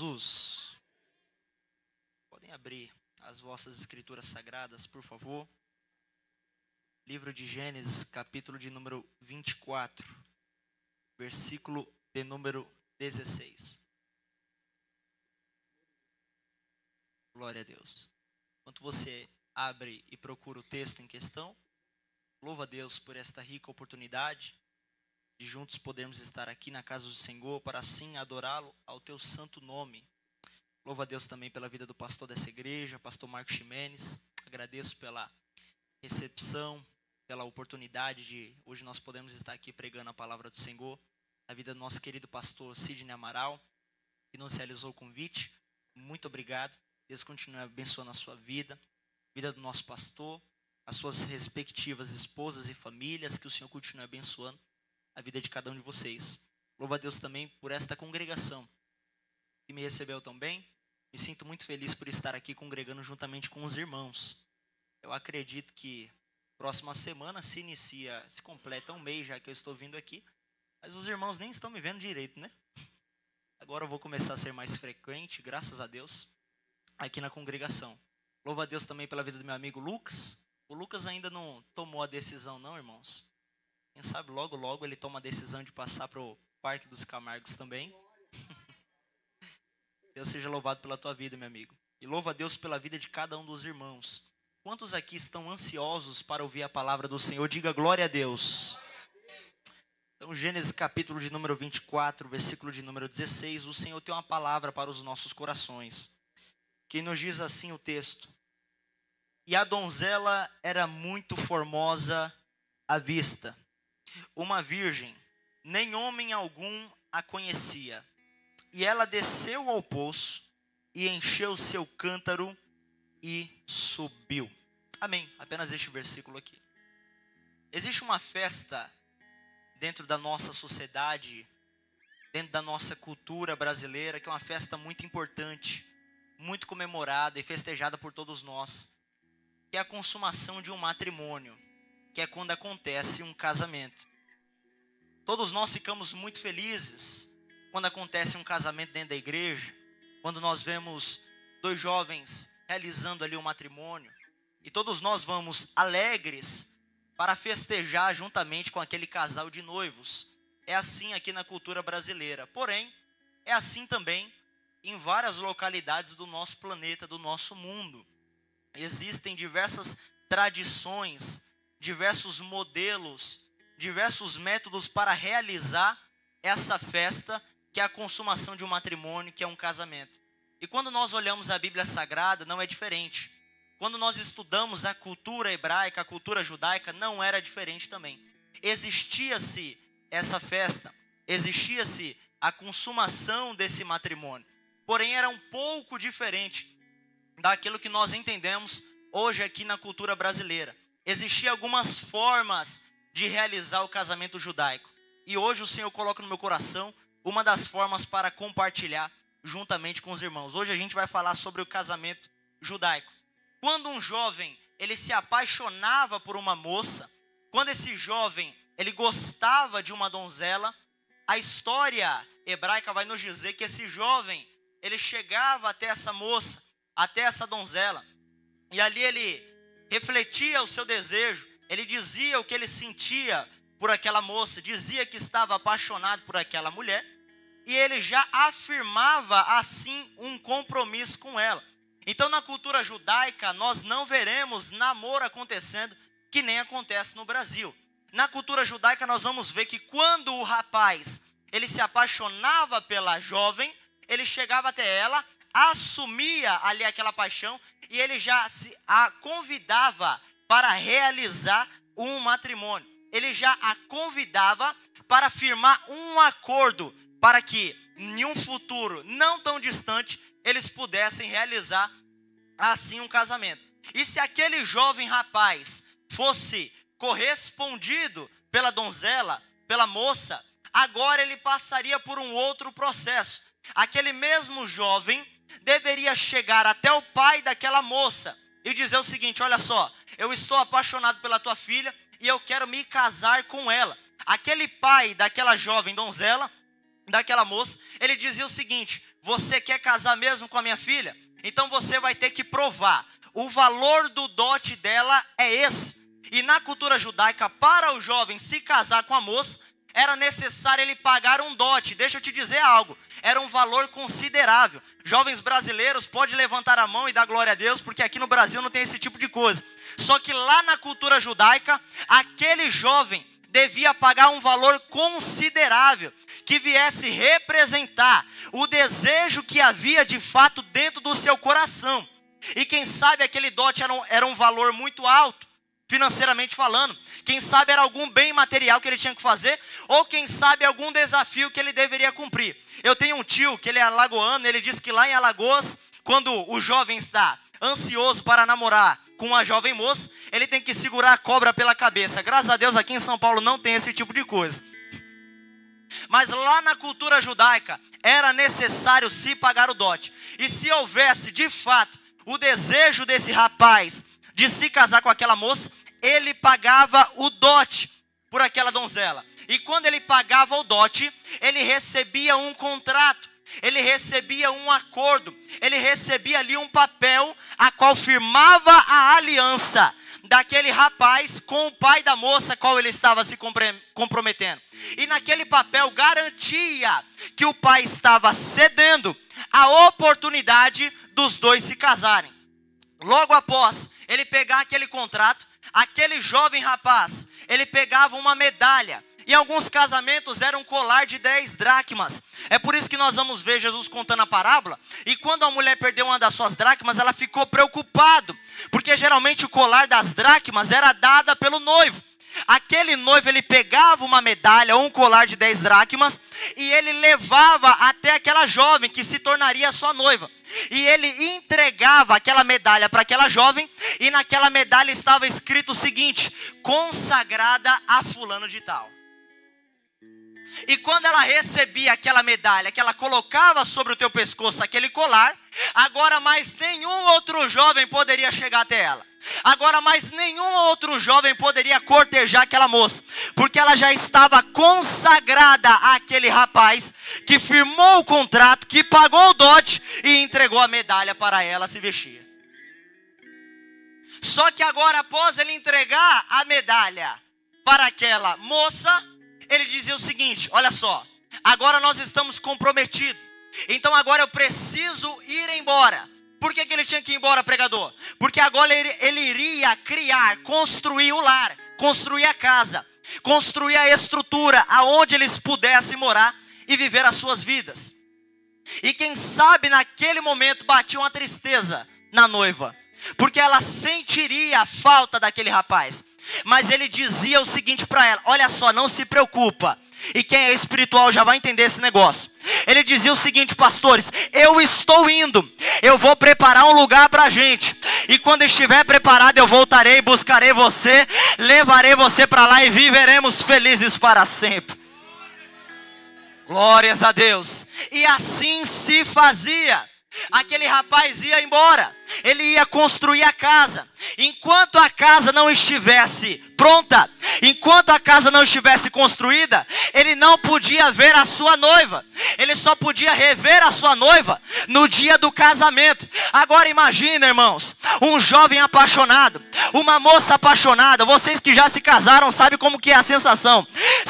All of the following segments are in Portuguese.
Jesus. Podem abrir as vossas escrituras sagradas, por favor. Livro de Gênesis, capítulo de número 24, versículo de número 16. Glória a Deus. Enquanto você abre e procura o texto em questão, louva a Deus por esta rica oportunidade de juntos podermos estar aqui na casa do Senhor para assim adorá-lo ao teu santo nome. Louva a Deus também pela vida do pastor dessa igreja, pastor Marcos Ximenes. Agradeço pela recepção, pela oportunidade de hoje nós podemos estar aqui pregando a palavra do Senhor. A vida do nosso querido pastor Sidney Amaral, que nos realizou o convite. Muito obrigado. Deus continue abençoando a sua vida, a vida do nosso pastor, as suas respectivas esposas e famílias, que o Senhor continue abençoando a vida de cada um de vocês. Louva a Deus também por esta congregação que me recebeu tão bem. Me sinto muito feliz por estar aqui congregando juntamente com os irmãos. Eu acredito que próxima semana se completa um mês já que eu estou vindo aqui, mas os irmãos nem estão me vendo direito, né? Agora eu vou começar a ser mais frequente, graças a Deus, aqui na congregação. Louva a Deus também pela vida do meu amigo Lucas. O Lucas ainda não tomou a decisão não, irmãos. Quem sabe logo, logo ele toma a decisão de passar para o Parque dos Camargos também. Deus seja louvado pela tua vida, meu amigo. E louva a Deus pela vida de cada um dos irmãos. Quantos aqui estão ansiosos para ouvir a palavra do Senhor? Diga glória a Deus. Então, Gênesis capítulo de número 24, versículo de número 16. O Senhor tem uma palavra para os nossos corações, que nos diz assim o texto: E a donzela era muito formosa à vista, uma virgem, nem homem algum a conhecia. E ela desceu ao poço e encheu seu cântaro e subiu. Amém. Apenas este versículo aqui. Existe uma festa dentro da nossa sociedade, dentro da nossa cultura brasileira, que é uma festa muito importante, muito comemorada e festejada por todos nós, que é a consumação de um matrimônio, que é quando acontece um casamento. Todos nós ficamos muito felizes quando acontece um casamento dentro da igreja, quando nós vemos dois jovens realizando ali um matrimônio, e todos nós vamos alegres para festejar juntamente com aquele casal de noivos. É assim aqui na cultura brasileira, porém, é assim também em várias localidades do nosso planeta, do nosso mundo. Existem diversas tradições, diversos modelos, diversos métodos para realizar essa festa, que é a consumação de um matrimônio, que é um casamento. E quando nós olhamos a Bíblia Sagrada, não é diferente. Quando nós estudamos a cultura hebraica, a cultura judaica, não era diferente também. Existia-se essa festa, existia-se a consumação desse matrimônio. Porém, era um pouco diferente daquilo que nós entendemos hoje aqui na cultura brasileira. Existiam algumas formas de realizar o casamento judaico. E hoje o Senhor coloca no meu coração uma das formas para compartilhar juntamente com os irmãos. Hoje a gente vai falar sobre o casamento judaico. Quando um jovem, ele se apaixonava por uma moça, quando esse jovem, ele gostava de uma donzela, a história hebraica vai nos dizer que esse jovem, ele chegava até essa moça, até essa donzela, e ali ele refletia o seu desejo, ele dizia o que ele sentia por aquela moça, dizia que estava apaixonado por aquela mulher, e ele já afirmava assim um compromisso com ela. Então na cultura judaica nós não veremos namoro acontecendo que nem acontece no Brasil. Na cultura judaica nós vamos ver que quando o rapaz ele se apaixonava pela jovem, ele chegava até ela, assumia ali aquela paixão e ele já a convidava para realizar um matrimônio. Ele já a convidava para firmar um acordo para que em um futuro não tão distante eles pudessem realizar assim um casamento. E se aquele jovem rapaz fosse correspondido pela donzela, pela moça, agora ele passaria por um outro processo. Aquele mesmo jovem deveria chegar até o pai daquela moça e dizer o seguinte: olha só, eu estou apaixonado pela tua filha e eu quero me casar com ela. Aquele pai daquela jovem donzela daquela moça, ele dizia o seguinte: você quer casar mesmo com a minha filha? Então você vai ter que provar. O valor do dote dela é esse. E na cultura judaica, para o jovem se casar com a moça, era necessário ele pagar um dote. Deixa eu te dizer algo, era um valor considerável. Jovens brasileiros, pode levantar a mão e dar glória a Deus, porque aqui no Brasil não tem esse tipo de coisa. Só que lá na cultura judaica, aquele jovem devia pagar um valor considerável, que viesse representar o desejo que havia de fato dentro do seu coração. E quem sabe aquele dote era um valor muito alto, financeiramente falando. Quem sabe era algum bem material que ele tinha que fazer, ou quem sabe algum desafio que ele deveria cumprir. Eu tenho um tio que ele é alagoano, ele diz que lá em Alagoas, quando o jovem está ansioso para namorar com uma jovem moça, ele tem que segurar a cobra pela cabeça. Graças a Deus aqui em São Paulo não tem esse tipo de coisa. Mas lá na cultura judaica era necessário se pagar o dote. E se houvesse de fato o desejo desse rapaz de se casar com aquela moça, ele pagava o dote por aquela donzela. E quando ele pagava o dote, ele recebia um contrato, ele recebia um acordo, ele recebia ali um papel, a qual firmava a aliança daquele rapaz com o pai da moça, qual ele estava se comprometendo. E naquele papel garantia que o pai estava cedendo a oportunidade dos dois se casarem. Logo após ele pegar aquele contrato, aquele jovem rapaz, ele pegava uma medalha. Em alguns casamentos era um colar de 10 dracmas. É por isso que nós vamos ver Jesus contando a parábola. E quando a mulher perdeu uma das suas dracmas, ela ficou preocupada, porque geralmente o colar das dracmas era dada pelo noivo. Aquele noivo, ele pegava uma medalha ou um colar de 10 dracmas e ele levava até aquela jovem que se tornaria a sua noiva. E ele entregava aquela medalha para aquela jovem, e naquela medalha estava escrito o seguinte: consagrada a fulano de tal. E quando ela recebia aquela medalha, que ela colocava sobre o teu pescoço aquele colar, agora mais nenhum outro jovem poderia chegar até ela. Agora mais nenhum outro jovem poderia cortejar aquela moça, porque ela já estava consagrada àquele rapaz que firmou o contrato, que pagou o dote e entregou a medalha para ela se vestir. Só que agora, após ele entregar a medalha para aquela moça, ele dizia o seguinte: olha só, agora nós estamos comprometidos, então agora eu preciso ir embora. Por que ele tinha que ir embora, pregador? Porque agora ele iria criar, construir o lar, construir a casa, construir a estrutura aonde eles pudessem morar e viver as suas vidas. E quem sabe naquele momento batia uma tristeza na noiva, porque ela sentiria a falta daquele rapaz. Mas ele dizia o seguinte para ela: olha só, não se preocupa. E quem é espiritual já vai entender esse negócio. Ele dizia o seguinte: pastores, eu estou indo, eu vou preparar um lugar para a gente, e quando estiver preparado eu voltarei, buscarei você, levarei você para lá e viveremos felizes para sempre. Glórias a Deus. E assim se fazia. Aquele rapaz ia embora, ele ia construir a casa. Enquanto a casa não estivesse pronta, enquanto a casa não estivesse construída, ele não podia ver a sua noiva. Ele só podia rever a sua noiva no dia do casamento. Agora imagina, irmãos, um jovem apaixonado, uma moça apaixonada. Vocês que já se casaram sabem como que é a sensação,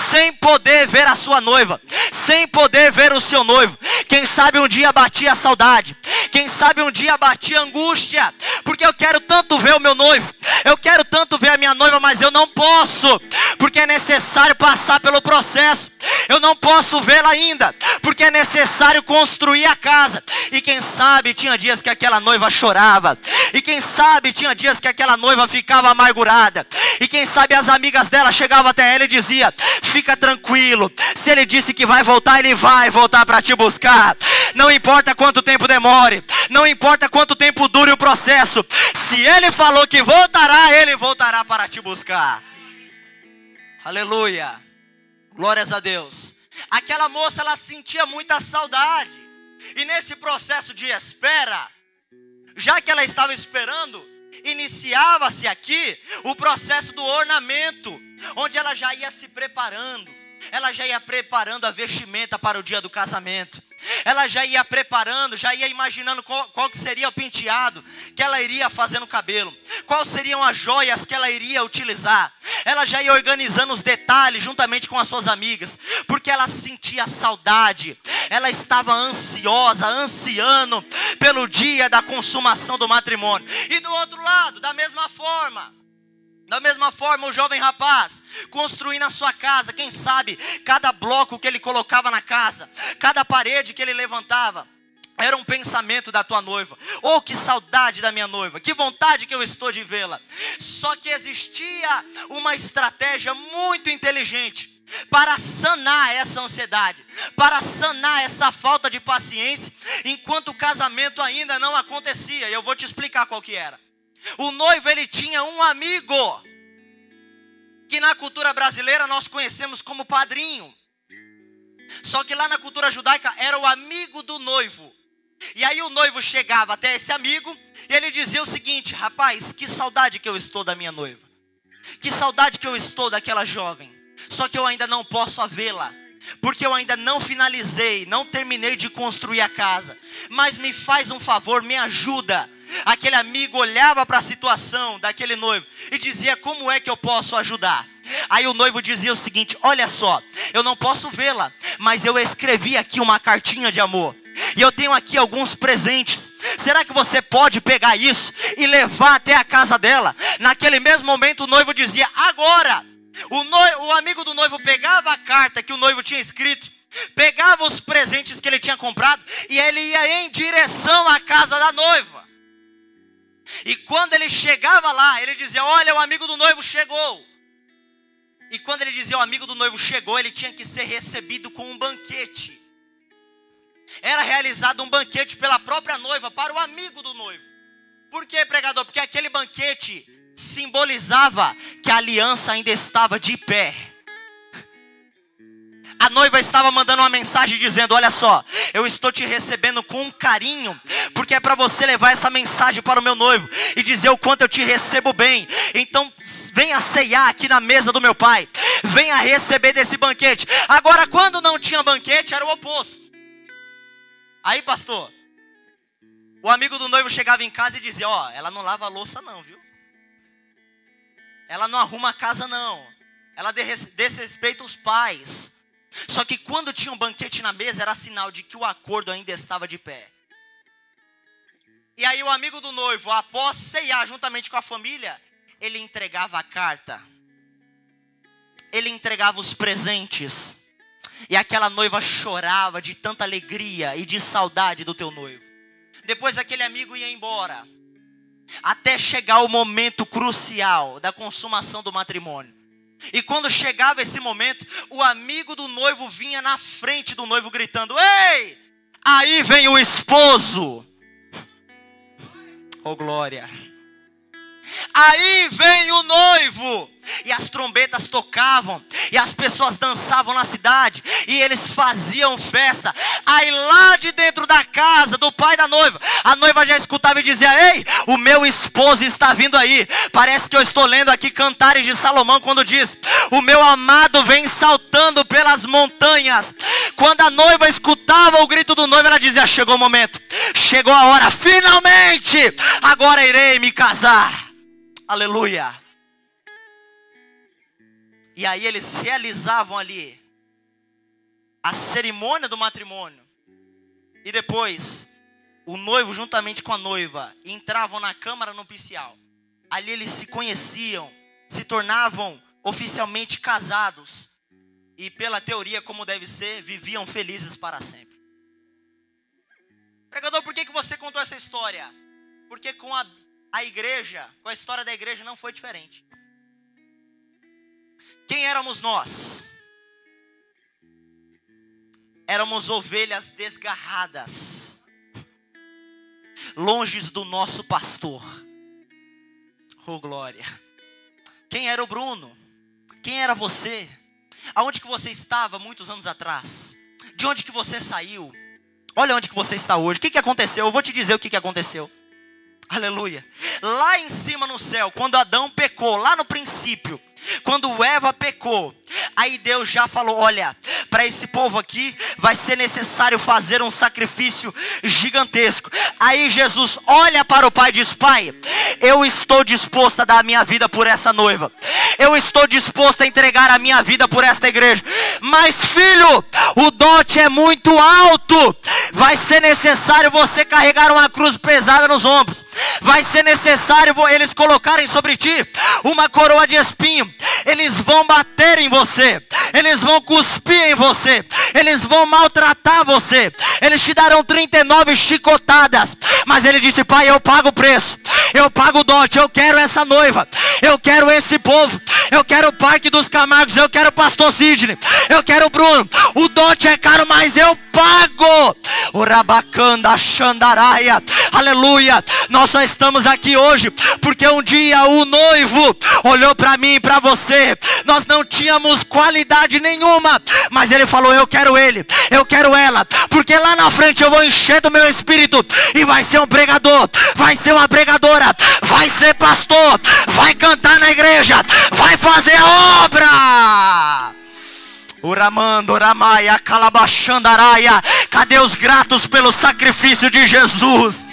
sem poder ver a sua noiva, sem poder ver o seu noivo. Quem sabe um dia batia a saudade, quem sabe um dia batia a angústia, porque eu quero tanto ver o meu noivo, eu quero tanto ver a minha noiva, mas eu não posso, porque é necessário passar pelo processo. Eu não posso vê-la ainda, porque é necessário construir a casa. E quem sabe tinha dias que aquela noiva chorava, e quem sabe tinha dias que aquela noiva ficava amargurada, e quem sabe as amigas dela chegavam até ela e diziam: fica tranquilo, se ele disse que vai voltar, ele vai voltar para te buscar. Não importa quanto tempo demore, não importa quanto tempo dure o processo, se ele falou que voltará, ele voltará para te buscar. Aleluia, glórias a Deus. Aquela moça, ela sentia muita saudade, e nesse processo de espera, já que ela estava esperando, iniciava-se aqui o processo do ornamento, onde ela já ia se preparando, ela já ia preparando a vestimenta para o dia do casamento. Ela já ia preparando, já ia imaginando qual que seria o penteado que ela iria fazer no cabelo, quais seriam as joias que ela iria utilizar. Ela já ia organizando os detalhes juntamente com as suas amigas, porque ela sentia saudade, ela estava ansiosa, ansiando pelo dia da consumação do matrimônio. E do outro lado, da mesma forma, o jovem rapaz, construindo a sua casa, quem sabe, cada bloco que ele colocava na casa, cada parede que ele levantava, era um pensamento da tua noiva. Oh, que saudade da minha noiva, que vontade que eu estou de vê-la. Só que existia uma estratégia muito inteligente para sanar essa ansiedade, para sanar essa falta de paciência, enquanto o casamento ainda não acontecia. E eu vou te explicar qual que era. O noivo, ele tinha um amigo, que na cultura brasileira nós conhecemos como padrinho. Só que lá na cultura judaica era o amigo do noivo. E aí o noivo chegava até esse amigo e ele dizia o seguinte: rapaz, que saudade que eu estou da minha noiva, que saudade que eu estou daquela jovem. Só que eu ainda não posso vê-la, porque eu ainda não finalizei, não terminei de construir a casa. Mas me faz um favor, me ajuda. Aquele amigo olhava para a situação daquele noivo e dizia: como é que eu posso ajudar? Aí o noivo dizia o seguinte: olha só, eu não posso vê-la, mas eu escrevi aqui uma cartinha de amor, e eu tenho aqui alguns presentes. Será que você pode pegar isso e levar até a casa dela? Naquele mesmo momento o noivo dizia: agora. O amigo do noivo pegava a carta que o noivo tinha escrito, pegava os presentes que ele tinha comprado, e ele ia em direção à casa da noiva. E quando ele chegava lá, ele dizia: olha, o amigo do noivo chegou. E quando ele dizia o amigo do noivo chegou, ele tinha que ser recebido com um banquete. Era realizado um banquete pela própria noiva para o amigo do noivo. Por quê, pregador? Porque aquele banquete simbolizava que a aliança ainda estava de pé. A noiva estava mandando uma mensagem dizendo: olha só, eu estou te recebendo com um carinho, porque é para você levar essa mensagem para o meu noivo e dizer o quanto eu te recebo bem. Então venha ceiar aqui na mesa do meu pai, venha receber desse banquete. Agora, quando não tinha banquete, era o oposto. Aí, pastor, o amigo do noivo chegava em casa e dizia: ó, ela não lava a louça não, viu? Ela não arruma a casa não, ela desrespeita os pais. Só que quando tinha um banquete na mesa, era sinal de que o acordo ainda estava de pé. E aí o amigo do noivo, após ceiar juntamente com a família, ele entregava a carta, ele entregava os presentes, e aquela noiva chorava de tanta alegria e de saudade do teu noivo. Depois aquele amigo ia embora, até chegar o momento crucial da consumação do matrimônio. E quando chegava esse momento, o amigo do noivo vinha na frente do noivo gritando: ei, aí vem o esposo. Oh glória. Aí vem o noivo. E as trombetas tocavam, e as pessoas dançavam na cidade, e eles faziam festa. Aí lá de dentro da casa do pai da noiva, a noiva já escutava e dizia: ei, o meu esposo está vindo aí. Parece que eu estou lendo aqui Cantares de Salomão, quando diz: o meu amado vem saltando pelas montanhas. Quando a noiva escutava o grito do noivo, ela dizia: chegou o momento, chegou a hora, finalmente, agora irei me casar. Aleluia. E aí eles realizavam ali a cerimônia do matrimônio. E depois, o noivo juntamente com a noiva entravam na câmara nupcial. Ali eles se conheciam, se tornavam oficialmente casados. E pela teoria, como deve ser, viviam felizes para sempre. Pregador, por que você contou essa história? Porque com a igreja, com a história da igreja não foi diferente. Quem éramos nós? Éramos ovelhas desgarradas, longe do nosso pastor. Oh glória. Quem era o Bruno? Quem era você? Aonde que você estava muitos anos atrás? De onde que você saiu? Olha onde que você está hoje. O que aconteceu? Eu vou te dizer o que aconteceu. Aleluia. Lá em cima no céu, quando Adão pecou, lá no princípio, quando Eva pecou, Aí Deus já falou: olha, para esse povo aqui vai ser necessário fazer um sacrifício gigantesco. Aí Jesus olha para o pai e diz: pai, eu estou disposto a dar a minha vida por essa noiva, eu estou disposto a entregar a minha vida por esta igreja, mas filho, o dote é muito alto, vai ser necessário você carregar uma cruz pesada nos ombros, vai ser necessário eles colocarem sobre ti uma coroa de espinho, eles vão bater em você, eles vão cuspir em você, eles vão maltratar você, eles te darão 39 chicotadas, mas ele disse: pai, eu pago o preço, eu pago o dote, eu quero essa noiva, eu quero esse povo, eu quero o Parque dos Camargos, eu quero o pastor Sidney, eu quero o Bruno, o dote é caro, mas eu pago. O Rabacanda Xandaraia, aleluia. Nós só estamos aqui hoje porque um dia o noivo olhou para mim e para você, nós não tínhamos qualidade nenhuma, mas ele falou: eu quero ele, eu quero ela, porque lá na frente eu vou encher do meu espírito, e vai ser um pregador, vai ser uma pregadora, vai ser pastor, vai cantar na igreja, vai fazer a obra. Uramando, Uramaia, Calabachandaraia. Cadê os gratos pelo sacrifício de Jesus?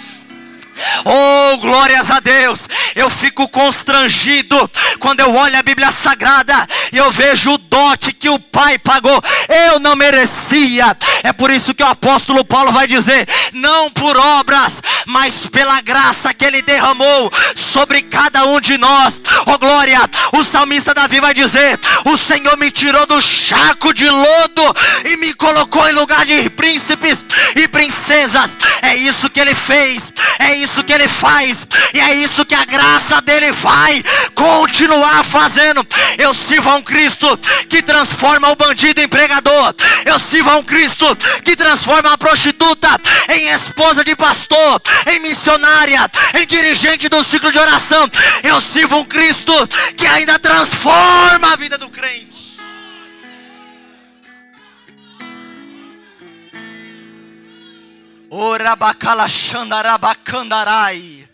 Oh, glórias a Deus. Eu fico constrangido quando eu olho a Bíblia Sagrada e eu vejo o dote que o Pai pagou. Eu não merecia. É por isso que o apóstolo Paulo vai dizer: não por obras, mas pela graça que ele derramou sobre cada um de nós. Oh glória. O salmista Davi vai dizer: o Senhor me tirou do charco de lodo e me colocou em lugar de príncipes e princesas. É isso que ele fez, é isso que ele faz, e é isso que a graça dele vai continuar fazendo. Eu sirvo a um Cristo que transforma o bandido em pregador, eu sirvo a um Cristo que transforma a prostituta em esposa de pastor, em missionária, em dirigente do ciclo de oração. Eu sirvo um Cristo que ainda transforma a vida do crente. Orabacalachandarabacandarai.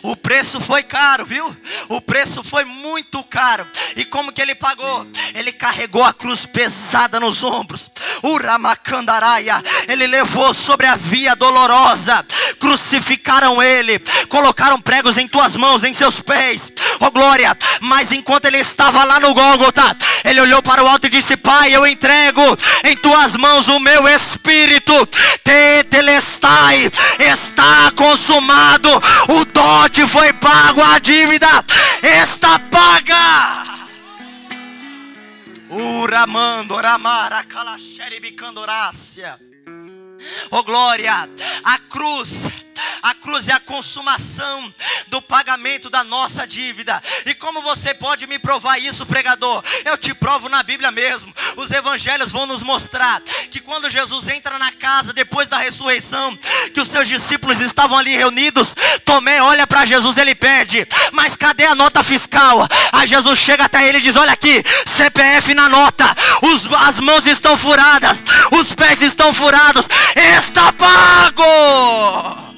O preço foi caro, viu? O preço foi muito caro. E como que ele pagou? Ele carregou a cruz pesada nos ombros. Uramacandaraia. Ele levou sobre a via dolorosa. Crucificaram ele, colocaram pregos em tuas mãos, em seus pés. Oh glória. Mas enquanto ele estava lá no Gólgota, ele olhou para o alto e disse: pai, eu entrego em tuas mãos o meu espírito. Tetelestai. Está consumado. O dote foi pago, a dívida está paga. Uramando, Oramara, Calaxeribicandorácia. Oh glória. A cruz é a consumação do pagamento da nossa dívida. E como você pode me provar isso, pregador? Eu te provo na Bíblia mesmo. Os evangelhos vão nos mostrar que quando Jesus entra na casa depois da ressurreição, que os seus discípulos estavam ali reunidos, Tomé olha para Jesus, ele pede: mas cadê a nota fiscal? Aí Jesus chega até ele e diz: olha aqui, CPF na nota, as mãos estão furadas, os pés estão furados, está pago.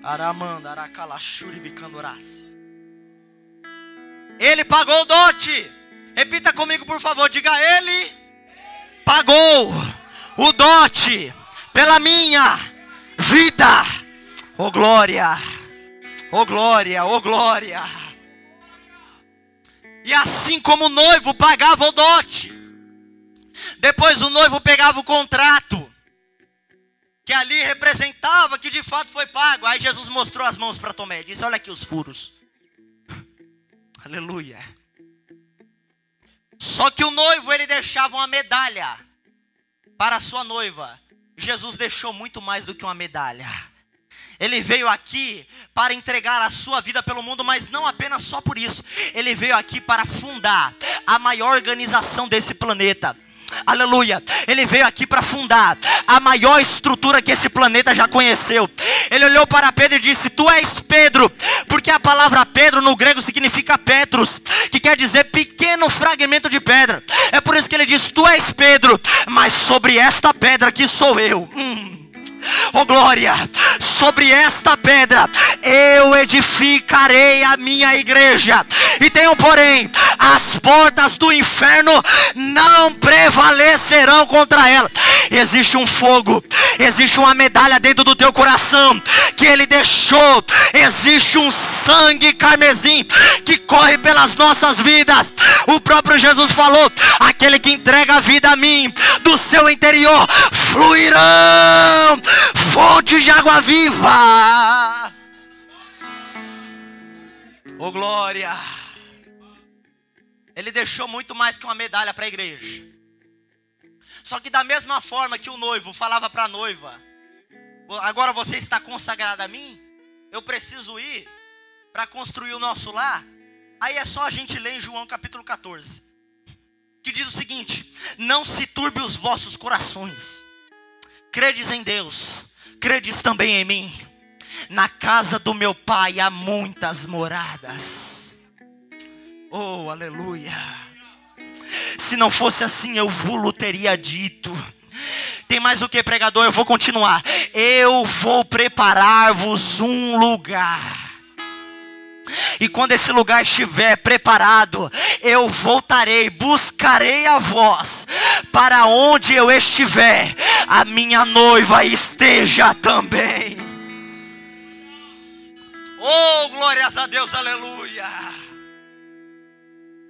Aramanda, Aracalachuri, Bicandoraça. Ele pagou o dote. Repita comigo, por favor. Diga: ele pagou o dote pela minha vida. Oh glória, oh glória, oh glória. E assim como o noivo pagava o dote, depois o noivo pegava o contrato, que ali representava que de fato foi pago. Aí Jesus mostrou as mãos para Tomé e disse: olha aqui os furos. Aleluia. Só que o noivo, ele deixava uma medalha para a sua noiva. Jesus deixou muito mais do que uma medalha. Ele veio aqui para entregar a sua vida pelo mundo, mas não apenas só por isso. Ele veio aqui para fundar a maior organização desse planeta. Aleluia. Ele veio aqui para fundar a maior estrutura que esse planeta já conheceu. Ele olhou para Pedro e disse: tu és Pedro, porque a palavra Pedro no grego significa Petros, que quer dizer pequeno fragmento de pedra. É por isso que ele diz: tu és Pedro, mas sobre esta pedra que sou eu. Oh glória, sobre esta pedra eu edificarei a minha igreja. E tem um porém: as portas do inferno não prevalecerão contra ela. Existe um fogo, existe uma medalha dentro do teu coração que Ele deixou. Existe um sangue carmesim que corre pelas nossas vidas. O próprio Jesus falou: aquele que entrega a vida a mim, do seu interior fluirão fontes de água viva. Oh glória. Ele deixou muito mais que uma medalha para a igreja. Só que da mesma forma que o noivo falava para a noiva: agora você está consagrada a mim, eu preciso ir para construir o nosso lar. Aí é só a gente ler em João capítulo 14, que diz o seguinte: não se turbe os vossos corações, credes em Deus, credes também em mim. Na casa do meu pai há muitas moradas. Oh, aleluia. Se não fosse assim, eu vos teria dito. Tem mais o que, pregador? Eu vou continuar. Eu vou preparar-vos um lugar. E quando esse lugar estiver preparado, eu voltarei, buscarei a vós. Para onde eu estiver, a minha noiva esteja também. Oh, glórias a Deus, aleluia.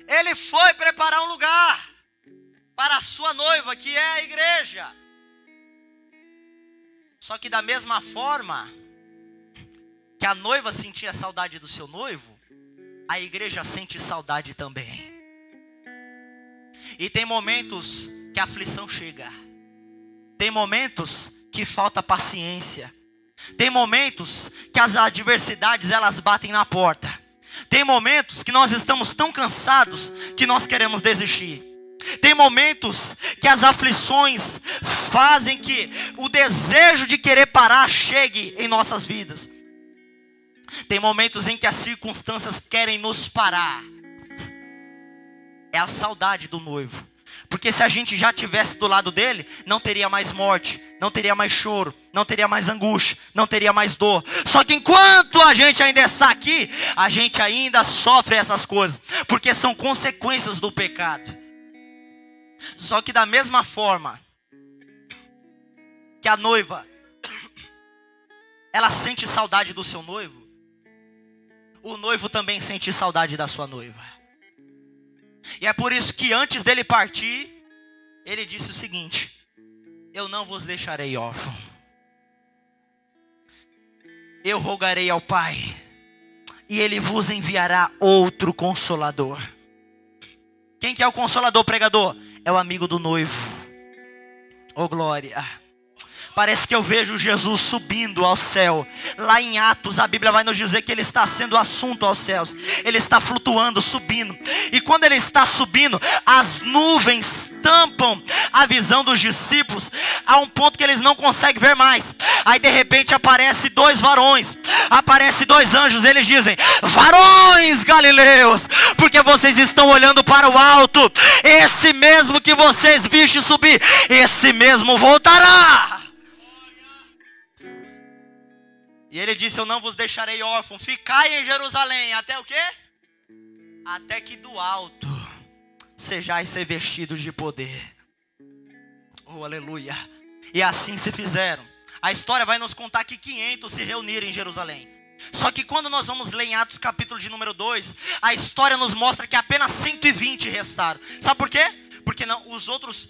Ele foi preparar um lugar para a sua noiva, que é a igreja. Só que da mesma forma que a noiva sentia saudade do seu noivo, a igreja sente saudade também. E tem momentos que a aflição chega. Tem momentos que falta paciência. Tem momentos que as adversidades elas batem na porta. Tem momentos que nós estamos tão cansados que nós queremos desistir. Tem momentos que as aflições fazem que o desejo de querer parar chegue em nossas vidas. Tem momentos em que as circunstâncias querem nos parar. É a saudade do noivo. Porque se a gente já estivesse do lado dele, não teria mais morte, não teria mais choro, não teria mais angústia, não teria mais dor. Só que enquanto a gente ainda está aqui, a gente ainda sofre essas coisas, porque são consequências do pecado. Só que da mesma forma que a noiva, ela sente saudade do seu noivo, o noivo também sente saudade da sua noiva. E é por isso que antes dele partir, ele disse o seguinte: eu não vos deixarei órfão. Eu rogarei ao Pai, e Ele vos enviará outro Consolador. Quem que é o Consolador, pregador? É o amigo do noivo. Oh glória. Parece que eu vejo Jesus subindo ao céu. Lá em Atos, a Bíblia vai nos dizer que Ele está sendo assunto aos céus. Ele está flutuando, subindo. E quando Ele está subindo, as nuvens tampam a visão dos discípulos a um ponto que eles não conseguem ver mais. Aí de repente aparece dois varões, aparece dois anjos. Eles dizem: varões galileus, porque vocês estão olhando para o alto. Esse mesmo que vocês viram subir, esse mesmo voltará. E ele disse: eu não vos deixarei órfão, ficai em Jerusalém, até o quê? Até que do alto sejais revestidos de poder. Oh, aleluia. E assim se fizeram. A história vai nos contar que 500 se reuniram em Jerusalém. Só que quando nós vamos ler em Atos capítulo de número 2, a história nos mostra que apenas 120 restaram. Sabe por quê? Porque não, os outros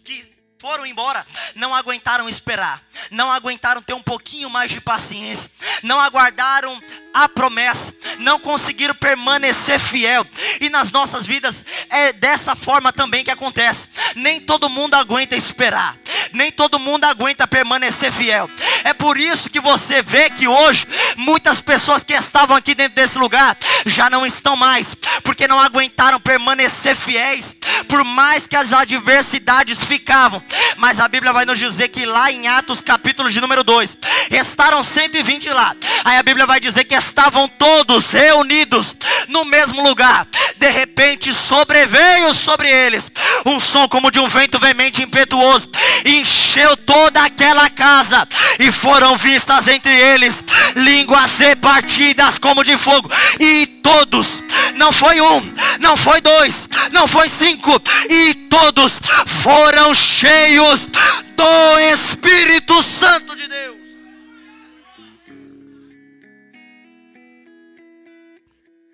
que foram embora não aguentaram esperar, não aguentaram ter um pouquinho mais de paciência, não aguardaram a promessa, não conseguiram permanecer fiel. E nas nossas vidas é dessa forma também que acontece. Nem todo mundo aguenta esperar, nem todo mundo aguenta permanecer fiel. É por isso que você vê que hoje muitas pessoas que estavam aqui dentro desse lugar já não estão mais, porque não aguentaram permanecer fiéis, por mais que as adversidades ficavam, mas a Bíblia vai nos dizer que lá em Atos capítulo de número 2, restaram 120 lá. Aí a Bíblia vai dizer que estavam todos reunidos no mesmo lugar. De repente sobreveio sobre eles um som como de um vento veemente e impetuoso, encheu toda aquela casa, e foram vistas entre eles línguas repartidas como de fogo, e todos, não foi um, não foi dois, não foi 5, e todos foram cheios do Espírito Santo de Deus.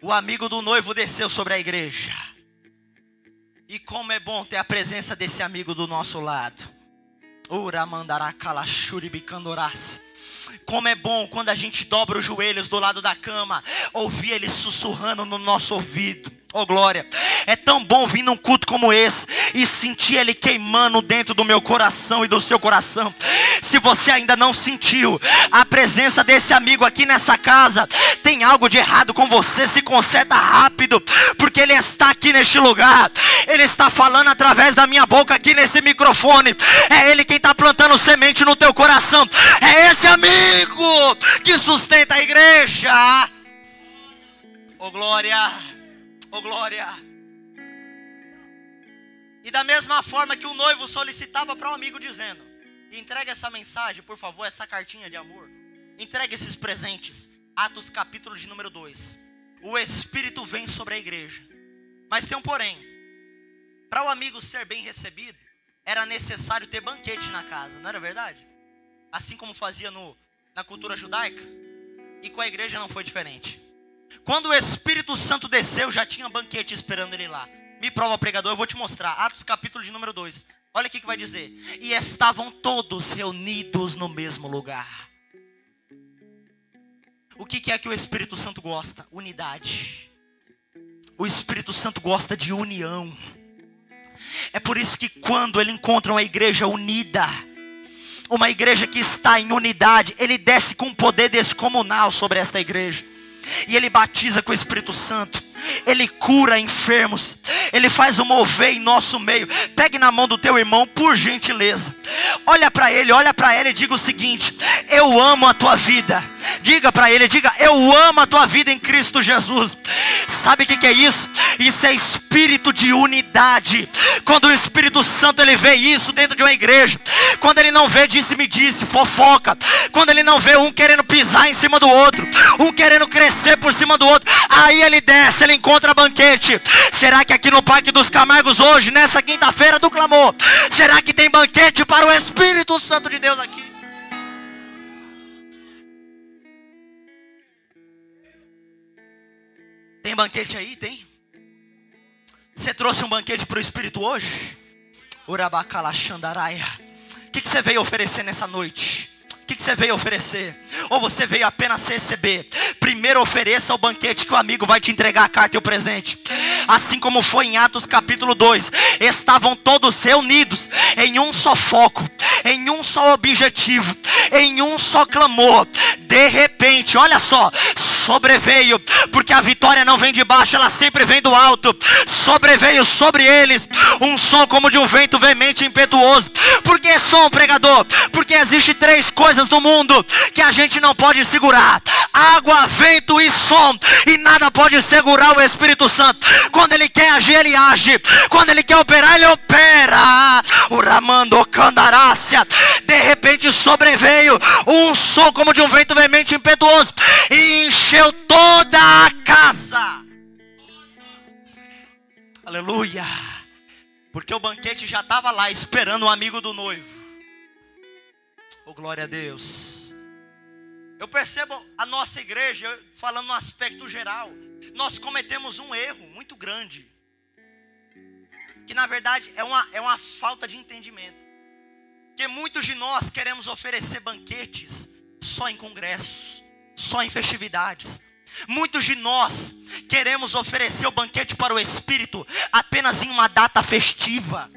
O amigo do noivo desceu sobre a igreja. E como é bom ter a presença desse amigo do nosso lado. Como é bom quando a gente dobra os joelhos do lado da cama, ouvir ele sussurrando no nosso ouvido. Oh glória, é tão bom vir num culto como esse e sentir ele queimando dentro do meu coração e do seu coração. Se você ainda não sentiu a presença desse amigo aqui nessa casa, tem algo de errado com você. Se conserta rápido, porque ele está aqui neste lugar. Ele está falando através da minha boca aqui nesse microfone. É ele quem está plantando semente no teu coração. É esse amigo que sustenta a igreja. Oh glória, oh glória. E da mesma forma que o noivo solicitava para o amigo dizendo: entregue essa mensagem, por favor, essa cartinha de amor, entregue esses presentes. Atos capítulo de número 2. O Espírito vem sobre a igreja. Mas tem um porém. Para o amigo ser bem recebido, era necessário ter banquete na casa, não era verdade? Assim como fazia na cultura judaica. E com a igreja não foi diferente. Quando o Espírito Santo desceu, já tinha banquete esperando ele lá. Me prova, pregador, eu vou te mostrar. Atos capítulo de número 2. Olha o que vai dizer. E estavam todos reunidos no mesmo lugar. O que é que o Espírito Santo gosta? Unidade. O Espírito Santo gosta de união. É por isso que quando ele encontra uma igreja unida, uma igreja que está em unidade, ele desce com poder descomunal sobre esta igreja. E ele batiza com o Espírito Santo. Ele cura enfermos. Ele faz o mover em nosso meio. Pegue na mão do teu irmão, por gentileza. Olha para ele, olha para ela e diga o seguinte: eu amo a tua vida. Diga para ele, diga: eu amo a tua vida em Cristo Jesus. Sabe o que é isso? Isso é espírito de unidade. Quando o Espírito Santo ele vê isso dentro de uma igreja, quando ele não vê disse-me disse, fofoca, quando ele não vê um querendo pisar em cima do outro, um querendo crescer por cima do outro, aí ele desce, ele encontra banquete. Será que aqui no Parque dos Camargos hoje, nessa quinta-feira do clamor, será que tem banquete para o Espírito Santo de Deus aqui? Tem banquete aí? Tem? Você trouxe um banquete para o Espírito hoje? Urabacalaxandaraia. O que você veio oferecer nessa noite? O que você veio oferecer? Ou você veio apenas receber? Primeiro ofereça o banquete que o amigo vai te entregar a carta e o presente. Assim como foi em Atos capítulo 2. Estavam todos reunidos em um só foco, em um só objetivo, em um só clamor. De repente, olha só, sobreveio, porque a vitória não vem de baixo, ela sempre vem do alto. Sobreveio sobre eles um som como de um vento veemente e impetuoso. Por que som, pregador? Porque existe 3 coisas do mundo que a gente não pode segurar: água, vento e som. E nada pode segurar o Espírito Santo. Quando ele quer agir, ele age. Quando ele quer operar, ele opera. O ramando candarácia. De repente sobreveio um som como de um vento veemente e impetuoso, e encheu toda a casa. Aleluia. Porque o banquete já estava lá esperando o amigo do noivo. Oh, glória a Deus. Eu percebo a nossa igreja, falando no aspecto geral, nós cometemos um erro muito grande, que na verdade é uma falta de entendimento. Porque muitos de nós queremos oferecer banquetes só em congressos, só em festividades. Muitos de nós queremos oferecer o banquete para o Espírito apenas em uma data festiva.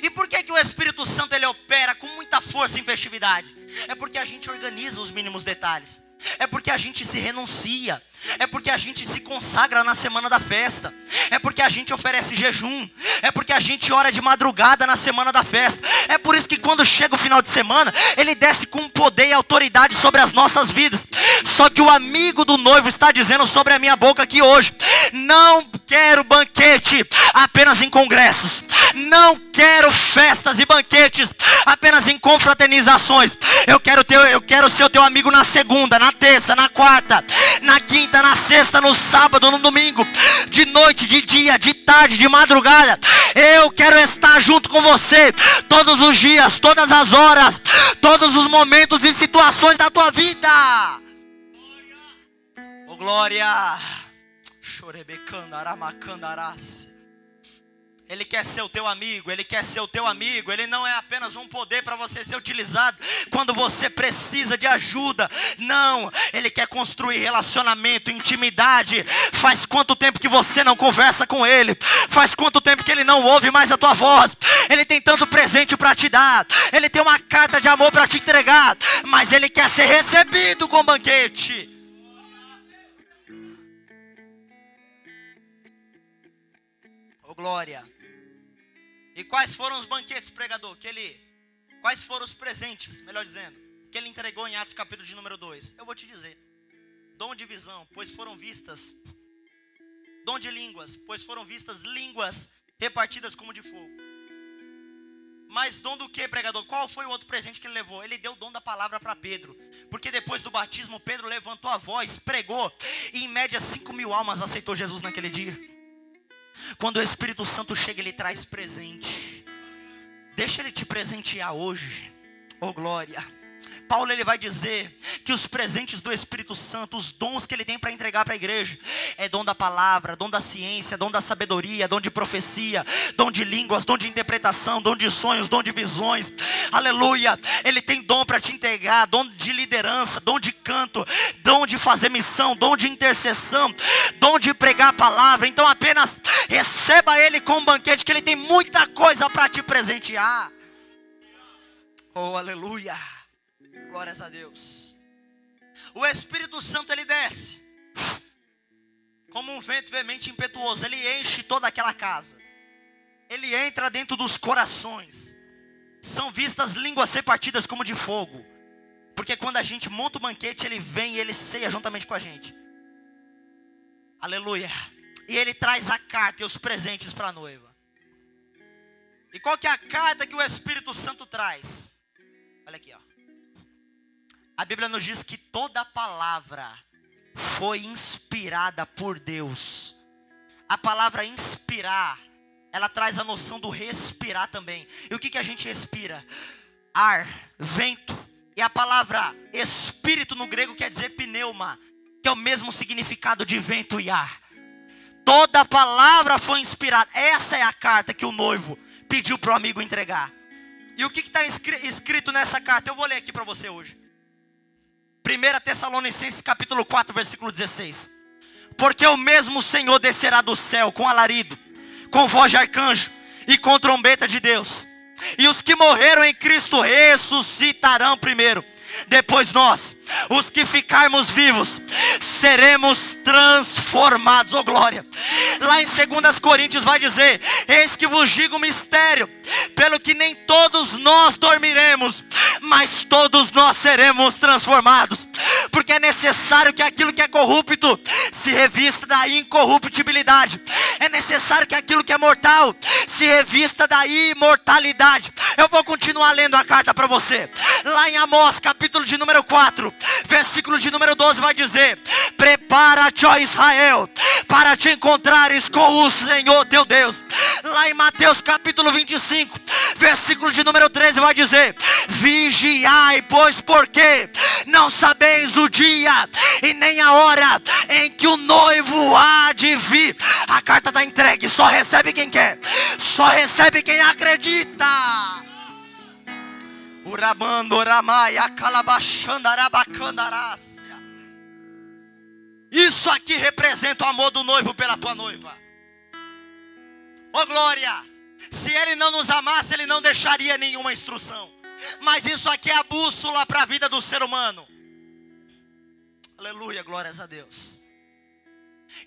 E por que o Espírito Santo ele opera com muita força em festividade? É porque a gente organiza os mínimos detalhes. É porque a gente se renuncia. É porque a gente se consagra na semana da festa. É porque a gente oferece jejum. É porque a gente ora de madrugada na semana da festa. É por isso que quando chega o final de semana, ele desce com poder e autoridade sobre as nossas vidas. Só que o amigo do noivo está dizendo sobre a minha boca aqui hoje: não quero banquete apenas em congressos. Não quero festas e banquetes apenas em confraternizações. Eu quero ser o teu amigo na segunda, na terça, na quarta, na quinta, na sexta, no sábado, no domingo, de noite, de dia, de tarde, de madrugada. Eu quero estar junto com você todos os dias, todas as horas, todos os momentos e situações da tua vida. Oh glória! Ele quer ser o teu amigo, ele quer ser o teu amigo. Ele não é apenas um poder para você ser utilizado quando você precisa de ajuda. Não, ele quer construir relacionamento, intimidade. Faz quanto tempo que você não conversa com ele? Faz quanto tempo que ele não ouve mais a tua voz? Ele tem tanto presente para te dar, ele tem uma carta de amor para te entregar, mas ele quer ser recebido com banquete. Oh glória! E quais foram os banquetes, pregador? Quais foram os presentes, melhor dizendo, que ele entregou em Atos capítulo de número 2? Eu vou te dizer: dom de visão, pois foram vistas. Dom de línguas, pois foram vistas línguas repartidas como de fogo. Mas dom do que, pregador? Qual foi o outro presente que ele levou? Ele deu o dom da palavra para Pedro. Porque depois do batismo, Pedro levantou a voz, pregou, e em média 5.000 almas aceitou Jesus naquele dia. Quando o Espírito Santo chega, ele traz presente. Deixa ele te presentear hoje. Oh glória! Paulo ele vai dizer que os presentes do Espírito Santo, os dons que ele tem para entregar para a igreja, é dom da palavra, dom da ciência, dom da sabedoria, dom de profecia, dom de línguas, dom de interpretação, dom de sonhos, dom de visões. Aleluia! Ele tem dom para te entregar, dom de liderança, dom de canto, dom de fazer missão, dom de intercessão, dom de pregar a palavra. Então apenas receba ele com um banquete, que ele tem muita coisa para te presentear. Oh aleluia! Glórias a Deus. O Espírito Santo ele desce como um vento veemente e impetuoso. Ele enche toda aquela casa. Ele entra dentro dos corações. São vistas línguas repartidas como de fogo. Porque quando a gente monta o banquete, ele vem e ele ceia juntamente com a gente. Aleluia. E ele traz a carta e os presentes para a noiva. E qual que é a carta que o Espírito Santo traz? Olha aqui, ó. A Bíblia nos diz que toda palavra foi inspirada por Deus. A palavra inspirar, ela traz a noção do respirar também. E o que a gente respira? Ar, vento. E a palavra espírito no grego quer dizer pneuma, que é o mesmo significado de vento e ar. Toda palavra foi inspirada. Essa é a carta que o noivo pediu para o amigo entregar. E o que está escrito nessa carta? Eu vou ler aqui para você hoje. 1 Tessalonicenses capítulo 4, versículo 16. Porque o mesmo Senhor descerá do céu com alarido, com voz de arcanjo e com trombeta de Deus. E os que morreram em Cristo ressuscitarão primeiro. Depois nós, os que ficarmos vivos, seremos transformados. Oh glória! Lá em 2 Coríntios vai dizer: eis que vos digo um mistério, pelo que nem todos nós dormiremos, mas todos nós seremos transformados. Porque é necessário que aquilo que é corrupto se revista da incorruptibilidade. É necessário que aquilo que é mortal se revista da imortalidade. Eu vou continuar lendo a carta para você. Lá em Amós capítulo de número 4, versículo de número 12 vai dizer: prepara-te, ó Israel, para te encontrares com o Senhor teu Deus. Lá em Mateus capítulo 25, versículo de número 13 vai dizer: vigiai, pois porque não sabeis o dia e nem a hora em que o noivo há de vir. A carta está entregue, só recebe quem quer, só recebe quem acredita. Urabando, Ramai, Acalabachanda, Arabacandarácia. Isso aqui representa o amor do noivo pela tua noiva. Oh glória! Se ele não nos amasse, ele não deixaria nenhuma instrução. Mas isso aqui é a bússola para a vida do ser humano. Aleluia, glórias a Deus.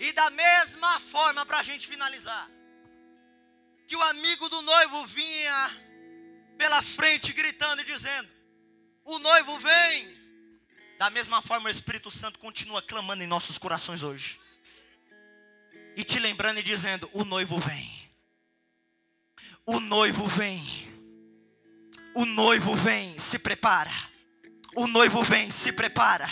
E da mesma forma, para a gente finalizar, que o amigo do noivo vinha pela frente gritando e dizendo: o noivo vem. Da mesma forma o Espírito Santo continua clamando em nossos corações hoje. E te lembrando e dizendo: o noivo vem. O noivo vem. O noivo vem, se prepara. O noivo vem, se prepara.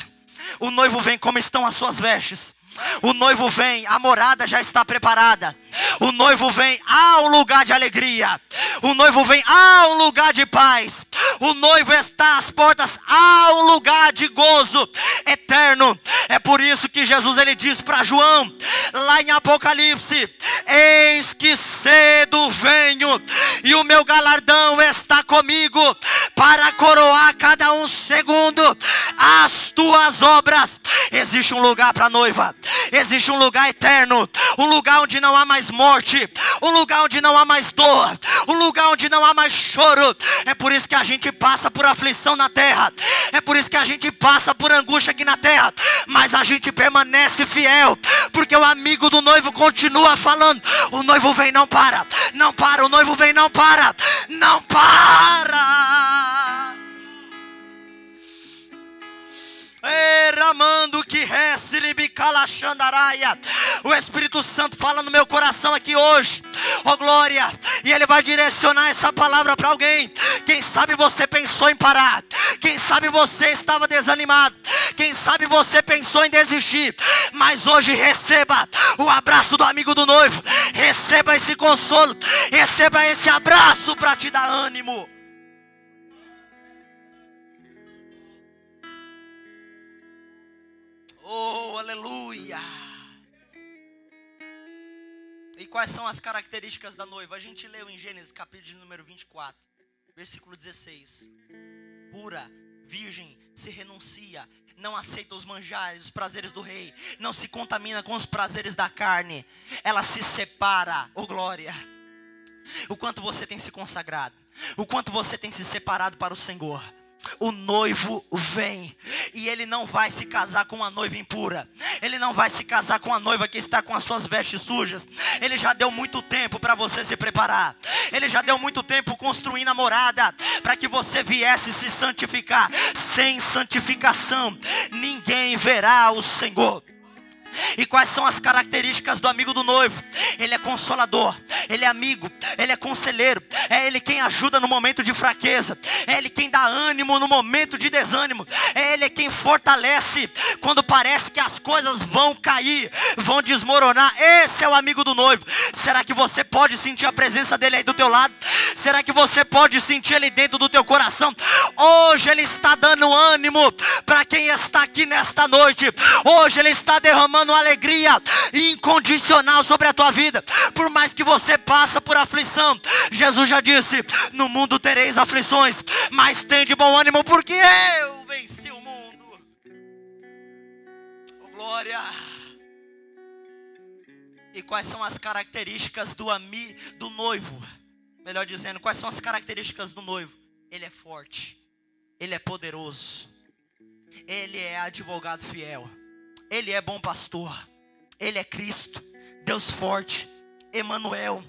O noivo vem, como estão as suas vestes? O noivo vem, a morada já está preparada. O noivo vem ao lugar de alegria. O noivo vem ao lugar de paz. O noivo está às portas ao lugar de gozo eterno. É por isso que Jesus ele diz para João, lá em Apocalipse: eis que cedo venho, e o meu galardão está comigo, para coroar cada um segundo as tuas obras. Existe um lugar para a noiva. Existe um lugar eterno, um lugar onde não há mais morte, um lugar onde não há mais dor, um lugar onde não há mais choro. É por isso que a gente passa por aflição na terra, é por isso que a gente passa por angústia aqui na terra, mas a gente permanece fiel, porque o amigo do noivo continua falando: o noivo vem, não para, não para, o noivo vem, não para, não para. Ramando que o Espírito Santo fala no meu coração aqui hoje, oh glória, e Ele vai direcionar essa palavra para alguém. Quem sabe você pensou em parar, quem sabe você estava desanimado, quem sabe você pensou em desistir, mas hoje receba o abraço do amigo do noivo, receba esse consolo, receba esse abraço para te dar ânimo. Oh, aleluia! E quais são as características da noiva? A gente leu em Gênesis capítulo de número 24, versículo 16. Pura, virgem, se renuncia, não aceita os manjares, os prazeres do rei, não se contamina com os prazeres da carne, ela se separa, oh glória! O quanto você tem se consagrado, o quanto você tem se separado para o Senhor. O noivo vem, e ele não vai se casar com uma noiva impura, ele não vai se casar com a noiva que está com as suas vestes sujas. Ele já deu muito tempo para você se preparar, ele já deu muito tempo construindo a morada, para que você viesse se santificar. Sem santificação ninguém verá o Senhor. E quais são as características do amigo do noivo? Ele é consolador, ele é amigo, ele é conselheiro, é ele quem ajuda no momento de fraqueza, é ele quem dá ânimo no momento de desânimo, é ele quem fortalece quando parece que as coisas vão cair, vão desmoronar. Esse é o amigo do noivo. Será que você pode sentir a presença dele aí do teu lado? Será que você pode sentir ele dentro do teu coração? Hoje ele está dando ânimo para quem está aqui nesta noite. Hoje ele está derramando uma alegria incondicional sobre a tua vida. Por mais que você passe por aflição, Jesus já disse: no mundo tereis aflições, mas tende bom ânimo, porque eu venci o mundo. Oh, glória! E quais são as características do noivo? Melhor dizendo, quais são as características do noivo? Ele é forte, ele é poderoso, ele é advogado fiel, ele é bom pastor, ele é Cristo, Deus forte, Emanuel,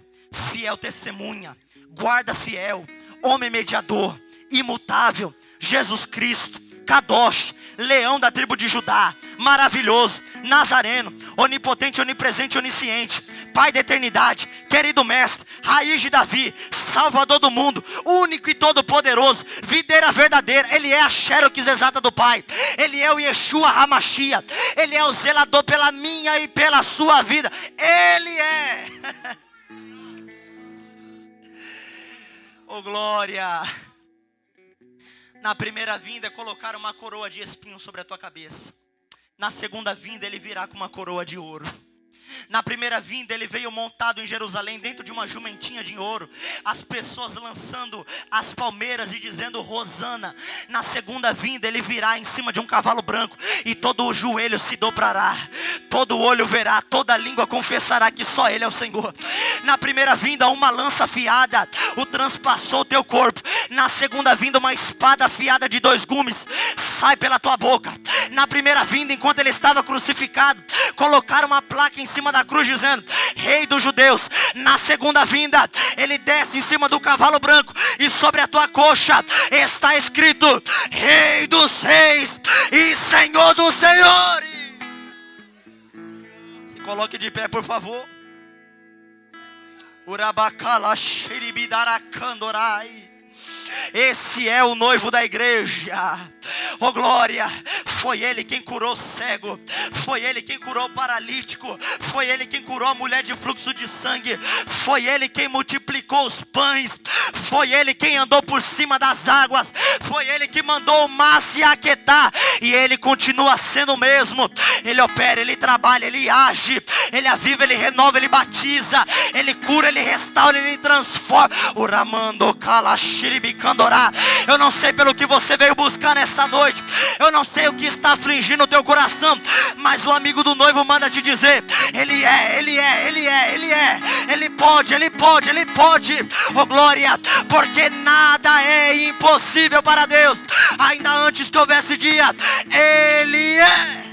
fiel testemunha, guarda fiel, homem mediador, imutável, Jesus Cristo, Kadosh, leão da tribo de Judá, maravilhoso, Nazareno, onipotente, onipresente, onisciente, Pai da eternidade, querido mestre, raiz de Davi, Salvador do mundo, único e todo poderoso, videira verdadeira. Ele é a xerox exata do Pai, ele é o Yeshua Hamashia, ele é o zelador pela minha e pela sua vida, ele é. Oh glória! Na primeira vinda colocaram uma coroa de espinhos sobre a tua cabeça. Na segunda vinda ele virá com uma coroa de ouro. Na primeira vinda ele veio montado em Jerusalém dentro de uma jumentinha de ouro, as pessoas lançando as palmeiras e dizendo Hosana. Na segunda vinda ele virá em cima de um cavalo branco, e todo o joelho se dobrará, todo olho verá, toda língua confessará que só ele é o Senhor. Na primeira vinda uma lança afiada o transpassou o teu corpo. Na segunda vinda uma espada afiada de 2 gumes sai pela tua boca. Na primeira vinda, enquanto ele estava crucificado, colocaram uma placa em cima da cruz dizendo Rei dos Judeus. Na segunda vinda ele desce em cima do cavalo branco, e sobre a tua coxa está escrito Rei dos Reis e Senhor dos Senhores. Se coloque de pé, por favor. Urabacala xeribidaracandorai. Esse é o noivo da igreja. Oh glória. Foi ele quem curou o cego, foi ele quem curou o paralítico, foi ele quem curou a mulher de fluxo de sangue, foi ele quem multiplicou os pães, foi ele quem andou por cima das águas, foi ele que mandou o mar se aquietar, e ele continua sendo o mesmo. Ele opera, ele trabalha, ele age, ele aviva, ele renova, ele batiza, ele cura, ele restaura, ele transforma. Eu não sei pelo que você veio buscar nesta noite, eu não sei o que está afligindo o teu coração, mas o amigo do noivo manda te dizer, ele pode, oh glória, porque nada é impossível para Deus. Ainda antes que houvesse dia, ele é.